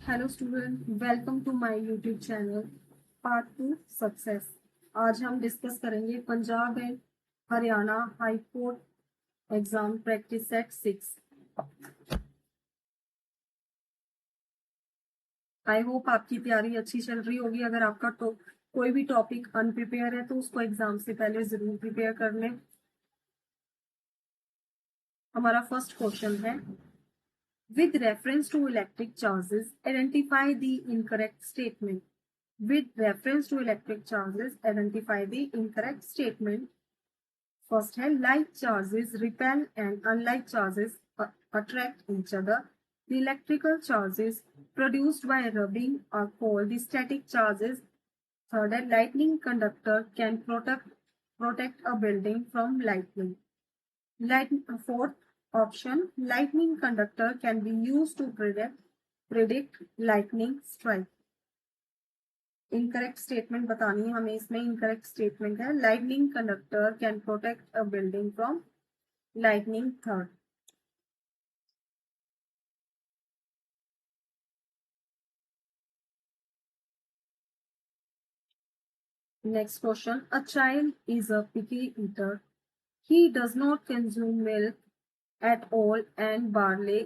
Hello student, welcome to my YouTube channel part 2 success. आज हम discuss करेंगे Punjab and Haryana high court exam practice set 6। I hope आपकी तैयारी अच्छी चल रही होगी। अगर आपका कोई भी टॉपिक अनप्रिपेयर है तो उसको एग्जाम से पहले जरूर प्रिपेयर कर लें। हमारा फर्स्ट क्वेश्चन है, with reference to electric charges, identify the incorrect statement. With reference to electric charges, identify the incorrect statement. First है, like charges repel and unlike charges attract each other. The electrical charges produced by rubbing are called the static charges. Third है, lightning conductor can protect a building from lightning. Fourth option, lightning conductor can be used to predict lightning strike. Incorrect statement बतानी है हमें। इसमें incorrect statement है, lightning conductor can protect a building from lightning. Third, next question, a child is a picky eater. He does not consume milk at all and barley,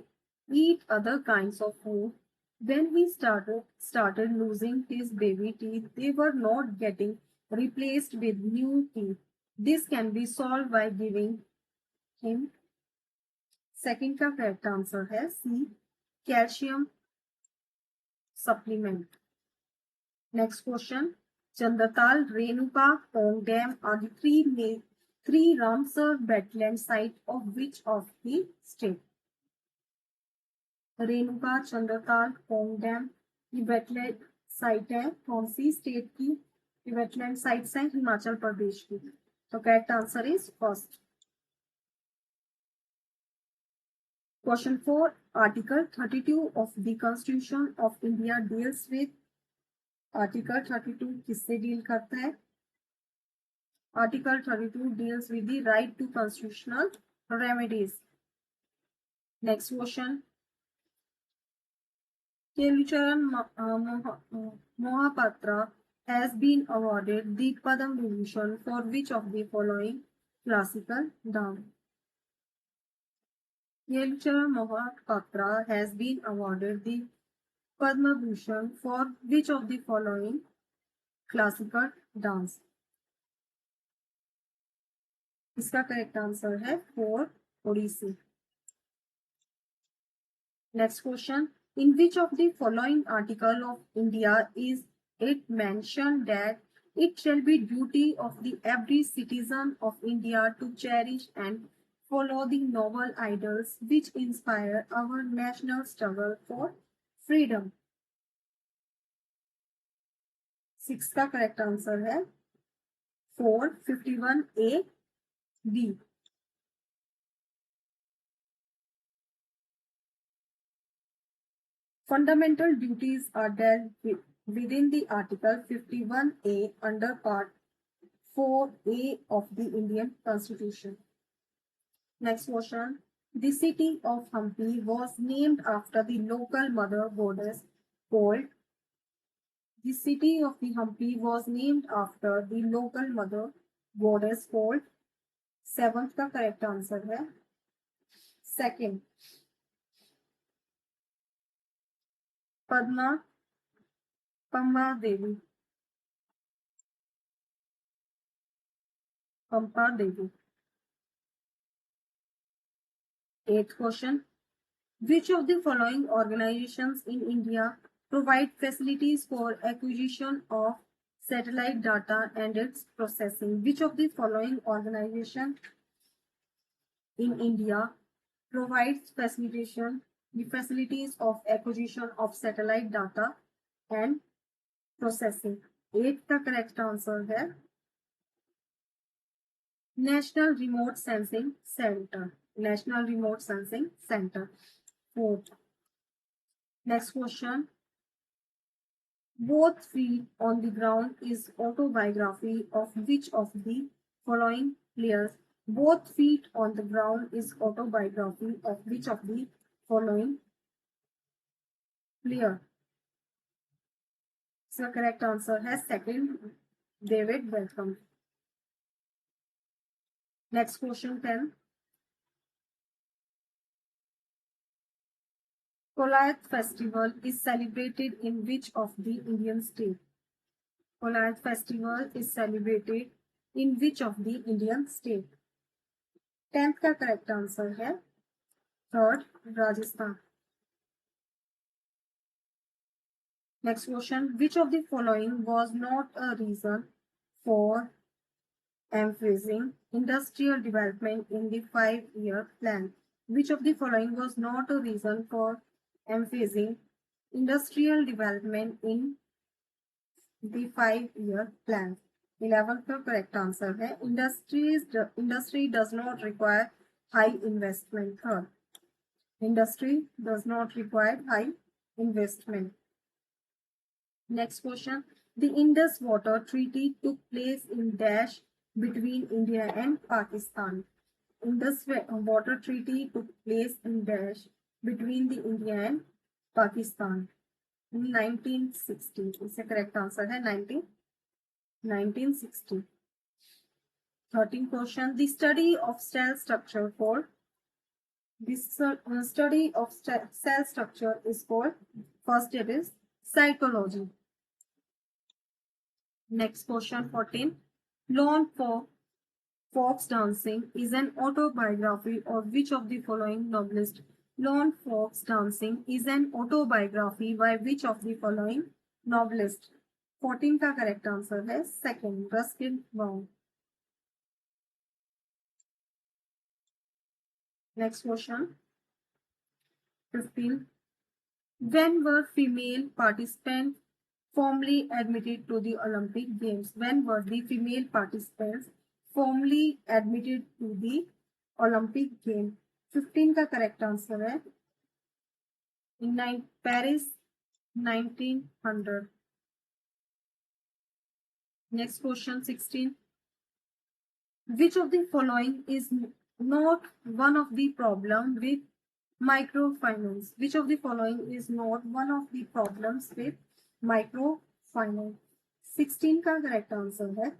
eat other kinds of food. When he started losing his baby teeth, they were not getting replaced with new teeth. This can be solved by giving him, second का correct answer है C, calcium supplement. Next question, Chandratal, Renuka, Pong dam are the three Ramsar wetland site of which of the state? Renuka, Chandratal, Pong dam ये wetland site है कौन सी state की? ये wetland sites हैं हिमाचल प्रदेश की। तो correct answer is first. Question 4, article 32 of the constitution of India deals with. Article 32 किससे deal करता है? Article 32 deals with the right to constitutional remedies. Next question, Kelucharan Mohapatra has been awarded the Padma Bhushan for which of the following classical dance? Kelucharan Mohapatra has been awarded the Padma Bhushan for which of the following classical dance? इसका correct answer है four, Odissi. Next question, in which of the following article of India is it mentioned that it shall be duty of the every citizen of India to cherish and follow the noble ideals which inspire our national struggle for freedom? 6 का correct answer है 451A B। Fundamental duties are dealt within the Article 51A under Part 4A of the Indian Constitution. Next question. The city of Hampi was named after the local mother goddess called. The city of the Hampi was named after the local mother goddess called. 7th का correct answer है second, Padma Pamba Devi. Pampa Devi. 8th question, which of the following organizations in India provide facilities for acquisition of satellite data and its processing? Which of the following organization in India provides the facilities of acquisition of satellite data and processing? 8 का correct answer है national remote sensing centre. National remote sensing centre. 4th, next question, both feet on the ground is autobiography of which of the following players? Both feet on the ground is autobiography of which of the following player? इसका correct answer है second, David Beckham. Next question 10, Kolayat festival is celebrated in which of the Indian state? Kolayat festival is celebrated in which of the Indian state? 10th का correct answer है third, Rajasthan. Next question, which of the following was not a reason for emphasizing industrial development in the 5-year plan? Which of the following was not a reason for emphasizing industrial development in the 5-year plan? 11th का correct answer है industry does not require high investment. Third, industry does not require high investment. Next question. The Indus Water Treaty took place in dash between India and Pakistan. Indus Water Treaty took place in dash between the India and Pakistan in 1960. इसका correct answer है 1960. 13th question. The study of cell structure called study of cell structure is called, first it is cytology. Next question 14. Lone Fox Dancing is an autobiography of which of the following novelist? Lone Fox Dancing is an autobiography by which of the following novelist? 14 का correct answer है second, Ruskin bond. Next question 15. When were female participants formally admitted to the Olympic Games? When were the female participants formally admitted to the Olympic Games? 15 का correct answer है in Paris 1900. Next question 16. Which of the following is not one of the problem with microfinance? Which of the following is not one of the problems with microfinance? 16 का correct answer है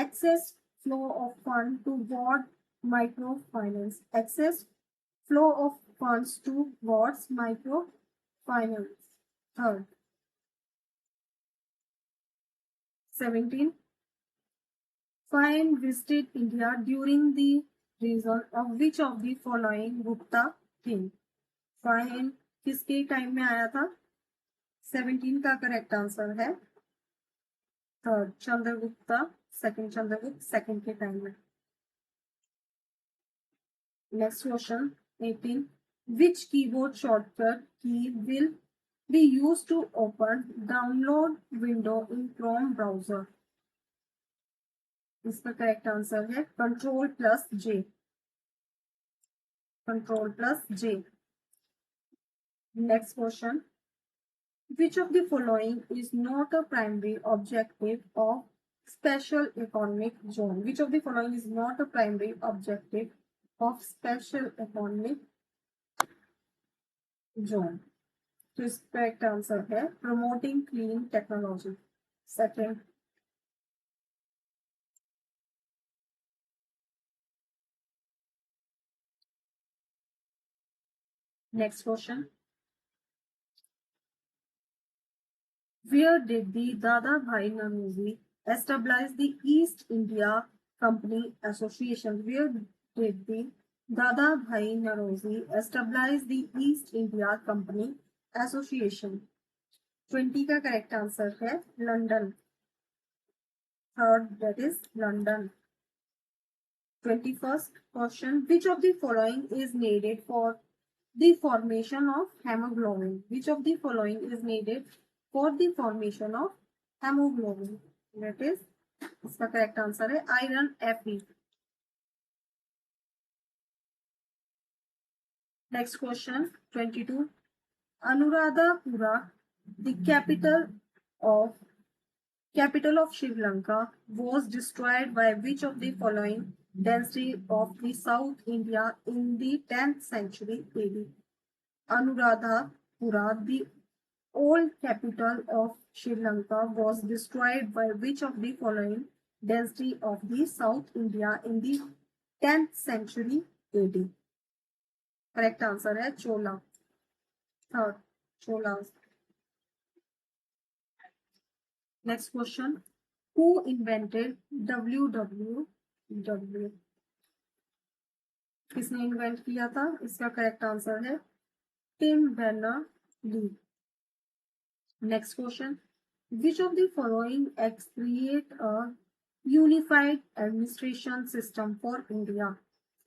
excess flow of fund toward microfinance. Excess flow of funds towards microfinance. Third. 17. Fine visited India during the reign of which of the following Gupta king? Fine किसके time में आया था? 17 का correct answer है third, Chandragupta second, Chandragupta second के time में। Next question 18. Which keyboard shortcut key will be used to open download window in Chrome browser? इसका correct answer है Ctrl+J. Ctrl+J. Next question. Which of the following is not a primary objective of special economic zone? Which of the following is not a primary objective of special economic zone? तो इसका correct answer है promoting clean technology. Second. Next question. Where did the Dada Bhai Narozi establish the East India Company Association? Where did the Dada Bhai Narozi establish the East India Company Association? 20 का correct answer है London. Third, that is London. 21st question. Which of the following is needed for the formation of hemoglobin? Which of the following is needed for the formation of hemoglobin? That is, इसका correct answer है iron Fe. Next question 22. Anuradhapura, the capital of Sri Lanka, was destroyed by which of the following dynasty of the South India in the 10th century AD? Anuradhapura, the old capital of Sri Lanka was destroyed by which of the following dynasty of the South India in the 10th century AD? Correct answer है Chola. Third, Cholas. Next question. Who invented WWW? किसने invent किया था? इसका correct answer है Tim Berners-Lee. Next question. Which of the following acts create a unified administration system for India?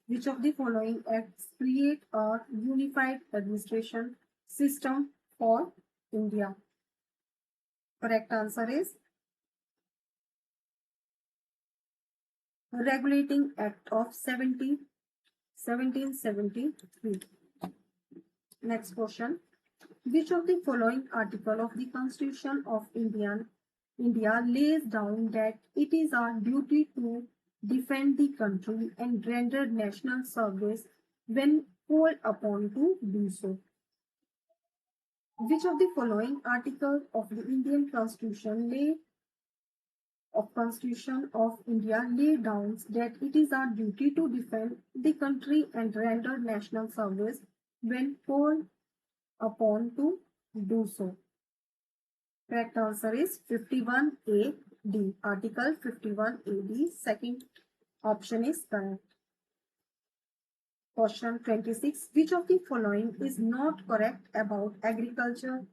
Which of the following acts create a unified administration system for India? Correct answer is Regulating Act of 1773. Next question. Which of the following article of the Constitution of India lays down that it is our duty to defend the country and render national service when called upon to do so? Which of the following articles of the Indian Constitution of India lay down that it is our duty to defend the country and render national service when called upon to do so? Correct answer is 51AD. Article 51AD. Second option is correct. Question 26. Which of the following is not correct about agriculture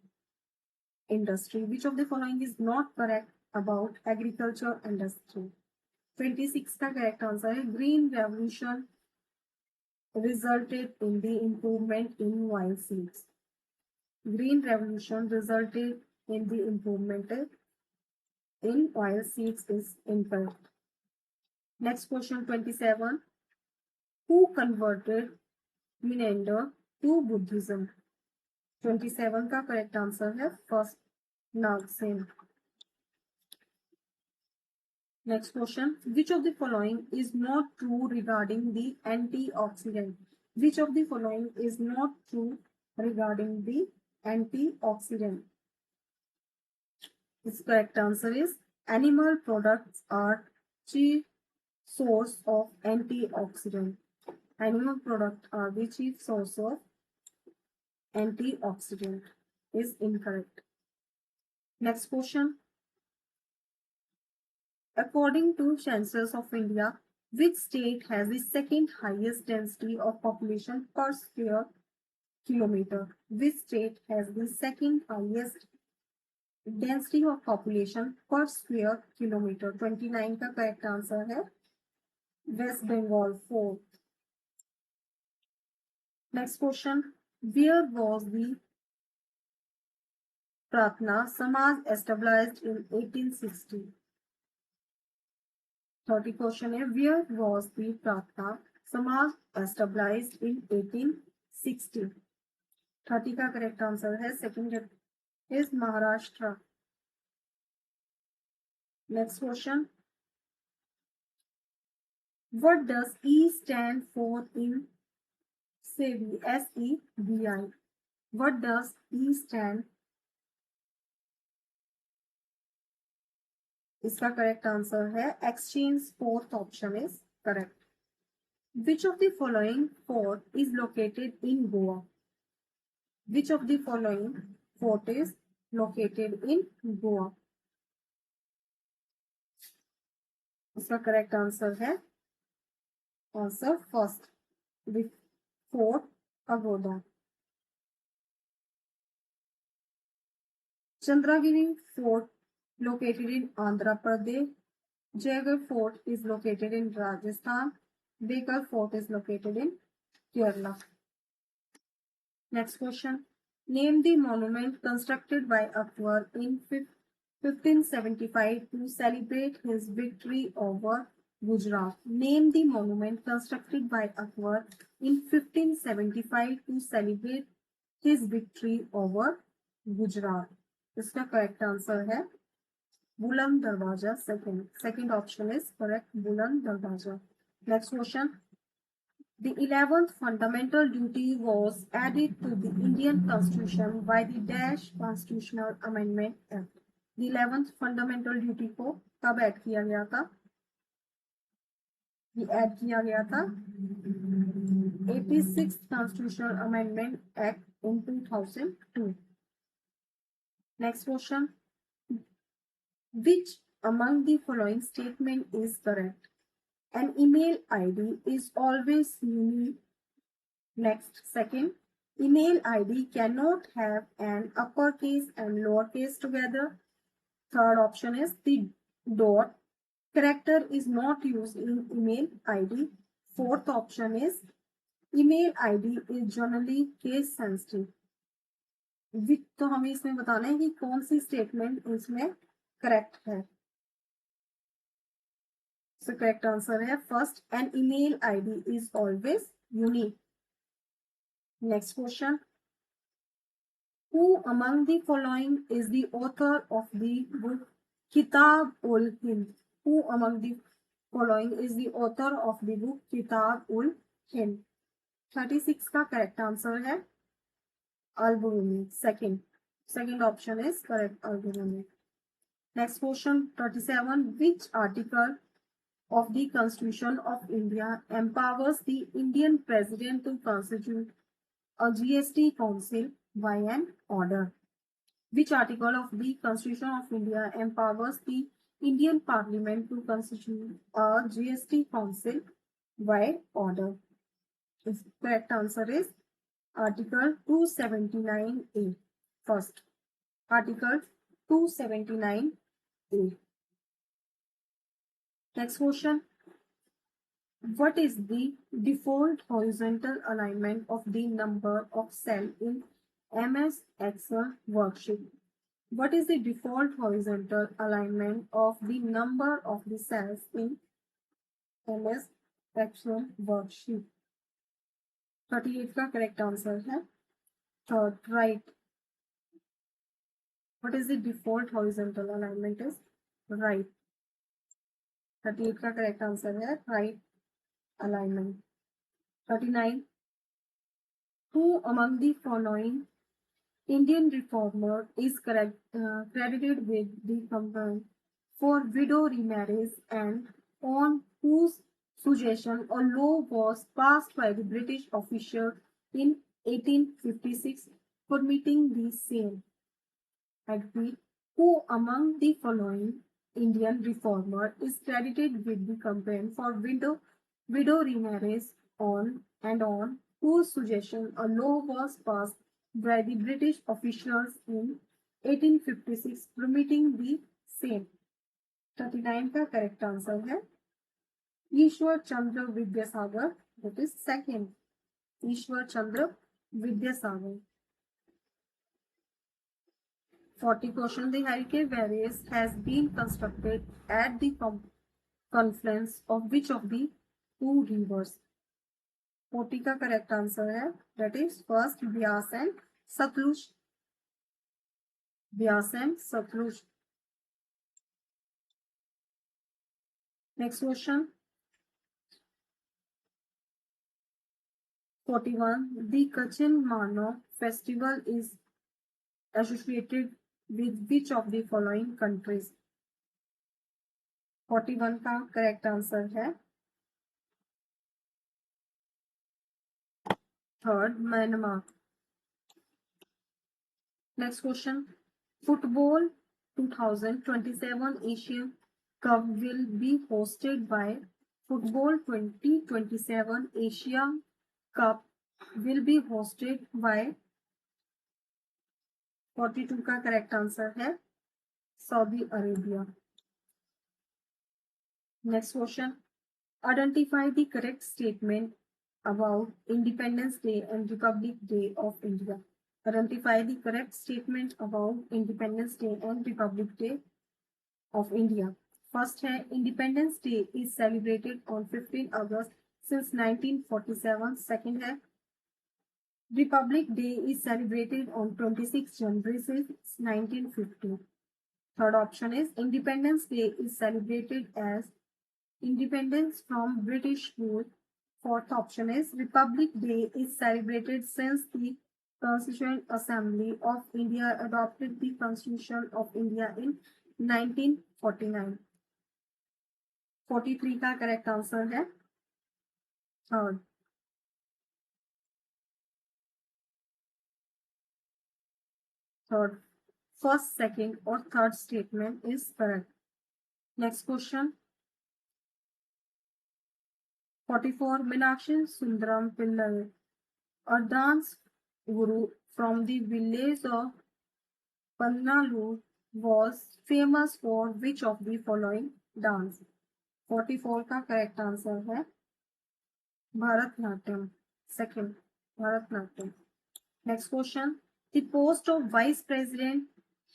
industry? Which of the following is not correct about agriculture industry? 26 का correct answer है Green Revolution resulted in the improvement in oil seeds. Green Revolution resulted in the improvement in oil seeds is incorrect. Next question 27. Who converted Menander to Buddhism? 27 का correct answer है first Nagsen. Next question. Which of the following is not true regarding the antioxidant? Which of the following is not true regarding the antioxidant? Its correct answer is animal products are chief source of antioxidant. Animal products are the chief source of antioxidant is incorrect. Next question. According to Census of India, which state has the second highest density of population per square kilometer? Which state has the second highest density of population per square kilometer? 29 का correct answer है West Bengal 4. Next question. Where was the Pratna Samaj established in 1860? 30 question है Where was the Pratna Samaj established in 1860? 30 का correct answer है second is Maharashtra. Next question. What does E stand for in SEBI? SEBI. What does E stand? इसका correct answer है exchange. Fourth option is correct. Which of the following fort is located in Goa? Which of the following fort is located in Goa? इसका correct answer है answer first, the Fort Pagoda. Chandragiri Fort located in Andhra Pradesh. Jaigarh Fort is located in Rajasthan. Bekal Fort is located in Kerala. Next question. Name the monument constructed by Akbar in 1575 to celebrate his victory over Gujarat. Name the monument constructed by Akbar in 1575 to celebrate his victory over Gujarat. इसका correct answer है बुलंद दरवाजा. Second option is correct, बुलंद दरवाजा. Next question. The 11th fundamental duty was added to the Indian Constitution by the Dash Constitutional Amendment Act. The 11th fundamental duty को कब add किया गया था? ये ऐड किया गया था 86th Constitutional Amendment Act in 2002. Next question. Which among the following statement is correct? An email ID is always unique. Next, second, email ID cannot have an uppercase and lowercase together. Third option is the dot character is not used in email ID. Fourth option is email ID is generally case sensitive. तो हमें इसमें बताना है कि कौन सी statement इसमें correct है. So correct answer है first, an email ID is always unique. Next question. Who among the following is the author of the book Kitab ul Hind? Who among the following is the author of the book Kitab ul Hind? 36 का correct answer है Al-Biruni. Second option is correct, Al-Biruni. Next question, 37. Which article of the Constitution of India empowers the Indian President to constitute a GST Council by an order? Which article of the Constitution of India empowers the Indian Parliament to constitute a GST Council by order? The correct answer is Article 279A. First, Article 279A. Next question. What is the default horizontal alignment of the number of cells in MS Excel worksheet? What is the default horizontal alignment of the number of the cells in MS Excel worksheet? 38 का correct answer है third, right. What is the default horizontal alignment is right. 38 का correct answer है right alignment. 39. Who among the following Indian reformer is credited with the campaign for widow remarriage and on whose suggestion a law was passed by the British official in 1856 permitting the same? Agreed. Who among the following Indian reformer is credited with the campaign for widow remarriage on whose suggestion a law was passed by the British officials in 1856 permitting the same? 39 का correct answer है Ishwar Chandra Vidyasagar. That is second, Ishwar Chandra Vidyasagar. 40 question the Hurricane Barriers has been constructed at the confluence of which of the two rivers? 40 का correct answer है that is first Byas and Satluj. Byas and Satluj. Next question. 41. The Kachin Mano festival is associated with which of the following countries? 41 का correct answer है third, Myanmar. Next question. Football 2027 Asian Cup will be hosted by Football 2027 Asia Cup will be hosted by 42 का correct answer है Saudi Arabia. Next question. Identify the correct statement about Independence Day and Republic Day of India. Identify the correct statement about Independence Day and Republic Day of India. First है Independence Day is celebrated on 15 August since 1947. Second है Republic Day is celebrated on 26 January since 1950. Third option is Independence Day is celebrated as independence from British rule. Fourth option is Republic Day is celebrated since the Constituent Assembly of India adopted the Constitution of India in 1949. 43 का correct answer है third. First, second or third statement is correct. Next question. 44. Meenakshi Sundaram Pillai, a dance guru from the village of Pannalur, was famous for which of the following dance? 44 का correct answer है Bharatnatyam. Second, Bharatnatyam. Next question. The post of Vice President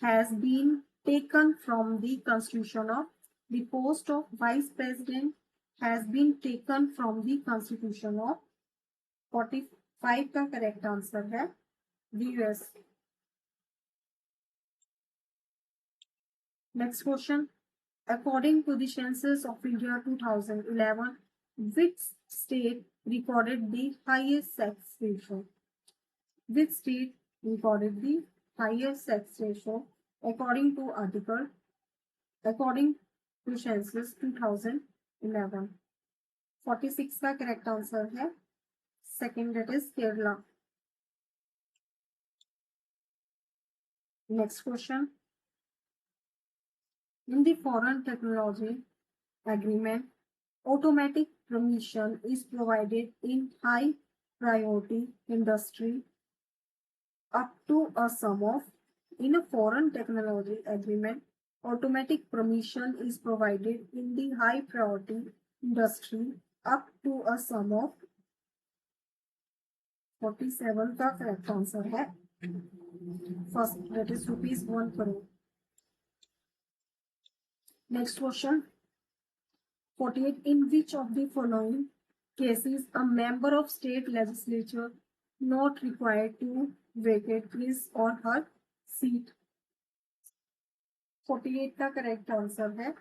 has been taken from the Constitution of. The post of Vice President has been taken from the Constitution of. 45 का correct answer है US. Next question. According to the Census of India 2011, which state recorded the highest sex ratio? Which state recorded the highest sex ratio according to Census 2011? 46 का correct answer है second, that is Kerala. Next question. In the Foreign Technology Agreement, automatic permission is provided in high priority industry up to a sum of. In a foreign technology agreement, automatic permission is provided in the high priority industry up to a sum of. 47 का correct answer है first, that is ₹1 crore. Next question. 48. In which of the following cases a member of state legislature not required to vacate his or her seat? 48 का correct answer है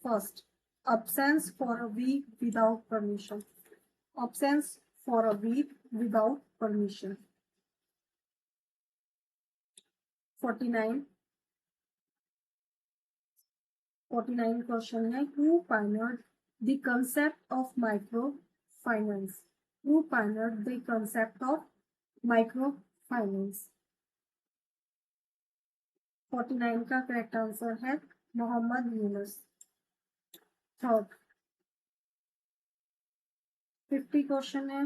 first, absence for a week without permission. Absence for a week without permission. 49 question है who pioneered the concept of microfinance? Who pioneered the concept of microfinance? 49 का correct answer है Mohammad Yunus. Third. 50 question है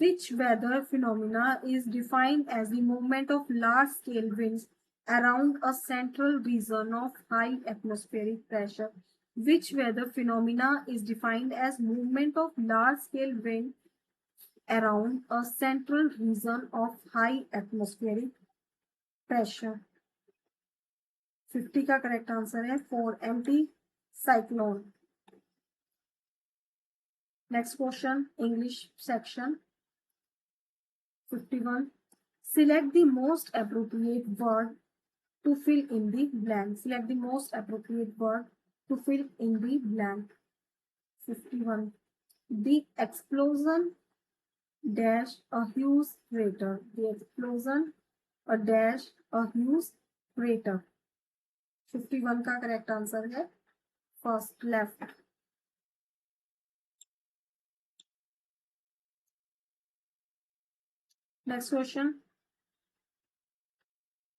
which weather phenomena is defined as the movement of large scale winds around a central region of high atmospheric pressure? Which weather phenomena is defined as movement of large scale wind around a central region of high atmospheric pressure? 50 का correct answer है 4, anti-cyclone. Next question, English section. 51. Select the most appropriate word to fill in the blank. Select the most appropriate word to fill in the blank. 51. The explosion dash a huge crater. The explosion a dash a huge crater. 51 का correct answer है first, left. Next question.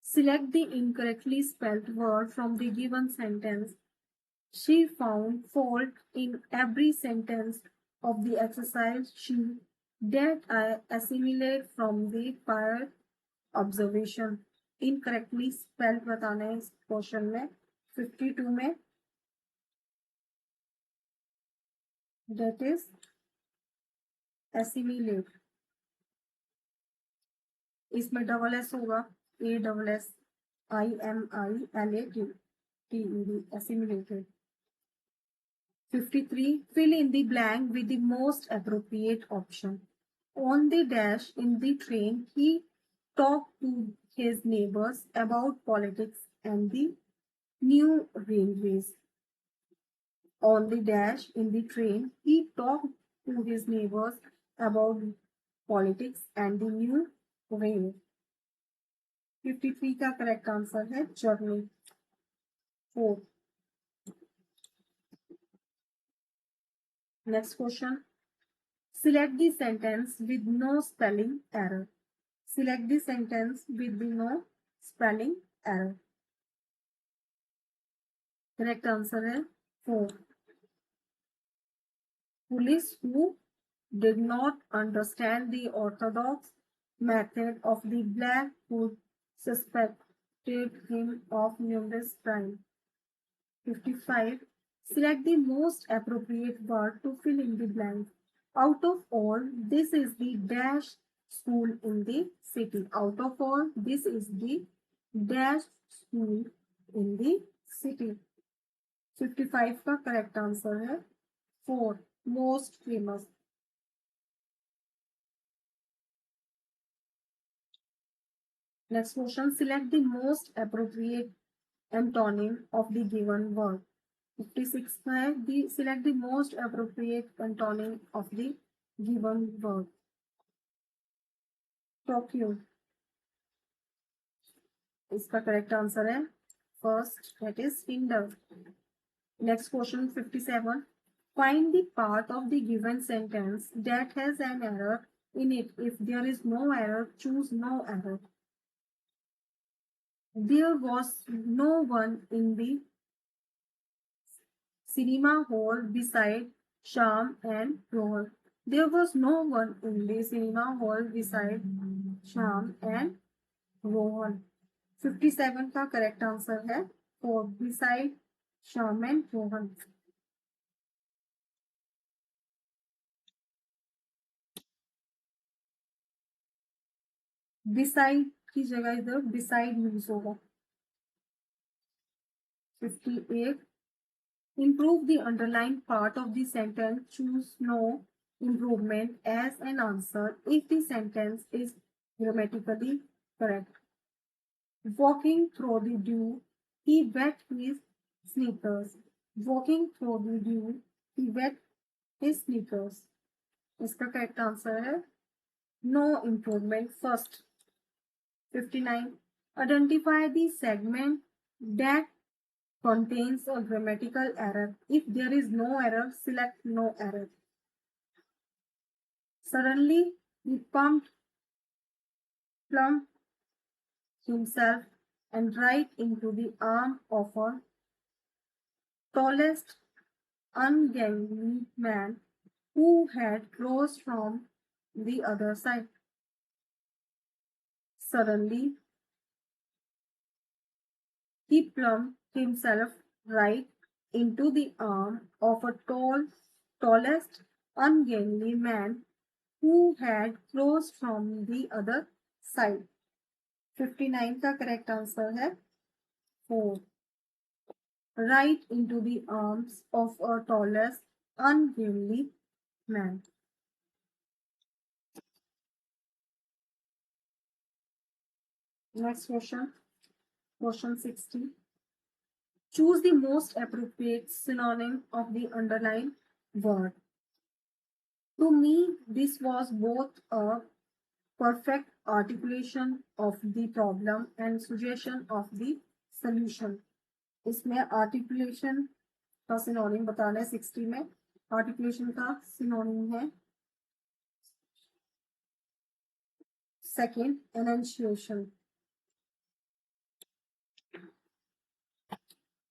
Select the incorrectly spelled word from the given sentence. She found fault in every sentence of the exercise sheet that I assimilate from the prior observation. Incorrectly spelled बताना है इस question में. 52 में that is assimilate. इसमें double S होगा ASSIMILATED, assimilated. 53. Fill in the blank with the most appropriate option. On the dash in the train, he talked to his neighbors about politics and the new railways. On the dash in the train, he talked to his neighbors about politics and the new reign. 53 का correct answer है journey. 4. Next question. Select the sentence with no spelling error. Select the sentence with the no spelling error. Correct answer है 4. Police who did not understand the orthodox method of the Black Hood suspected him of numerous crimes. 55. Select the most appropriate word to fill in the blank. Out of all, this is the dash school in the city. Out of all, this is the dash school in the city. 55 का correct answer है 4. Most famous. Next question. Select the most appropriate antonym of the given word. 56 है. Select the most appropriate antonym of the given word. Procure. इसका correct answer है first, that is hinder. Next question 57. Find the part of the given sentence that has an error in it. If there is no error, choose no error. There was no one in the cinema hall beside Sham and Rohan. There was no one in the cinema hall beside Sham and Rohan. 57 का correct answer है 4. beside Sham and Rohan. Beside की जगह इधर beside use होगा. 58. Improve the underlined part of the sentence. Choose no improvement as an answer if the sentence is grammatically correct. Walking through the dew, he wet his sneakers. Walking through the dew, he wet his sneakers. इसका correct answer है no improvement first. 59. Identify the segment that contains a grammatical error. If there is no error, select no error. Suddenly, he plumped himself and right into the arm of a tallest, ungainly man who had rose from the other side. Suddenly, he plumped himself right into the arm of a tallest, ungainly man who had rose from the other side. 59 का correct answer है 4. Right into the arms of a tallest, ungainly man. Next question. Question 60. Choose the most appropriate synonym of the underlined word. To me, this was both a perfect articulation of the problem and suggestion of the solution. इसमें articulation का synonym बताना है 60 में. Articulation का synonym है second, enunciation.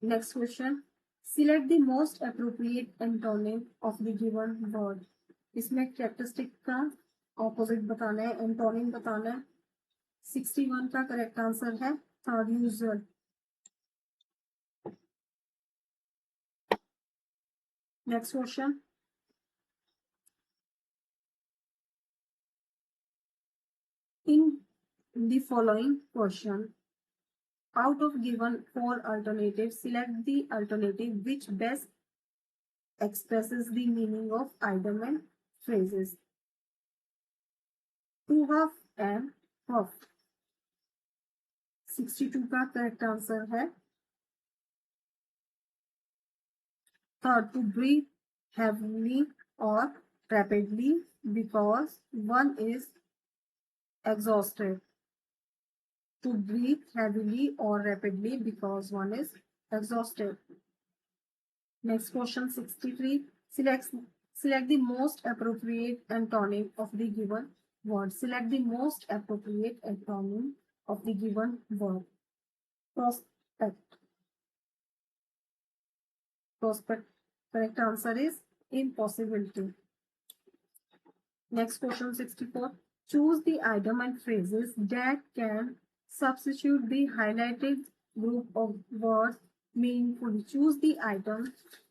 Next question. Select the most appropriate antonym of the given word. इसमें characteristic का opposite बताना है, antonym बताना है. 61 का करेक्ट आंसर है third, usual. Next question. In the following question, out of given 4 alternatives, select the alternative which best expresses the meaning of item and phrases. To huff and puff. 62 का correct answer है third, to breathe heavily or rapidly because one is exhausted. To breathe heavily or rapidly because one is exhausted. Next question 63. Select the most appropriate antonym of the given word. Select the most appropriate antonym of the given word. Prospect. Prospect. Correct answer is impossibility. Next question 64. Choose the item and phrases that can substitute the highlighted group of words meaningfully. Choose the items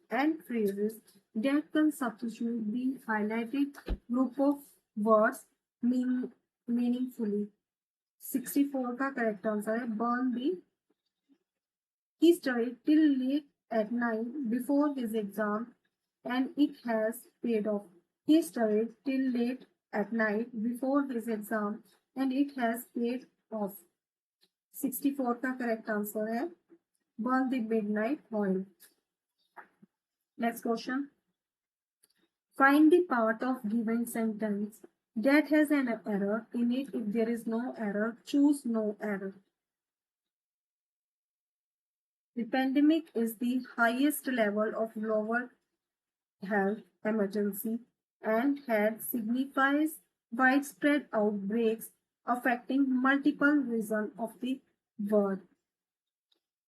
and phrases that can substitute the highlighted group of words meaningfully. 64 का correct answer है burn the. He studied till late at night before his exam and it has paid off. He studied till late at night before his exam and it has paid off. 64 का correct answer है burn the midnight oil. Next question. Find the part of given sentence that has an error in it. If there is no error, choose no error. The pandemic is the highest level of global health emergency and had signifies widespread outbreaks affecting multiple regions of the world.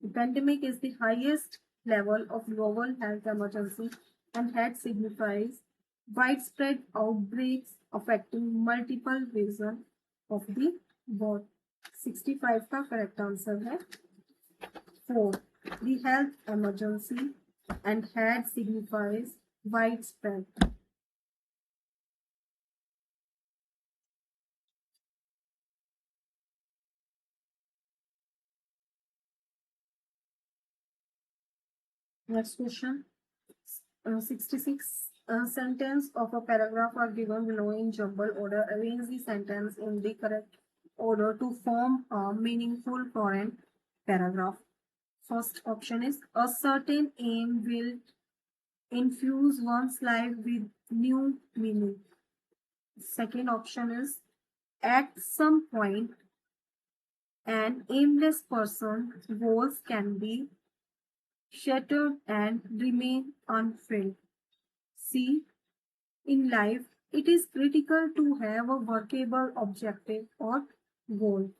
The pandemic is the highest level of global health emergency and had signifies widespread outbreaks affecting multiple regions of the world. 65 का correct answer है 4. The health emergency and had signifies widespread. Next question. 66. Sentence of a paragraph are given below in jumble order. Arrange the sentence in the correct order to form a meaningful foreign paragraph. First option is a certain aim will infuse one's life with new meaning. Second option is at some point an aimless person's goals can be shattered and remain unfilled. C. In life, it is critical to have a workable objective or goal.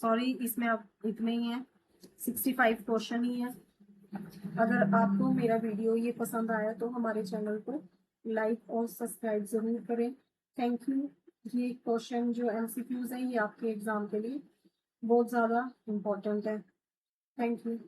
Sorry इसमें अब इतने ही है 65 question ही है. अगर आपको मेरा video ये पसंद आया तो हमारे चैनल को लाइक और सब्सक्राइब जरूर करें. Thank you. ये क्वेश्चन जो एमसीक्यूज हैं ये आपके एग्जाम के लिए बहुत ज़्यादा इम्पोर्टेंट है. Thank you.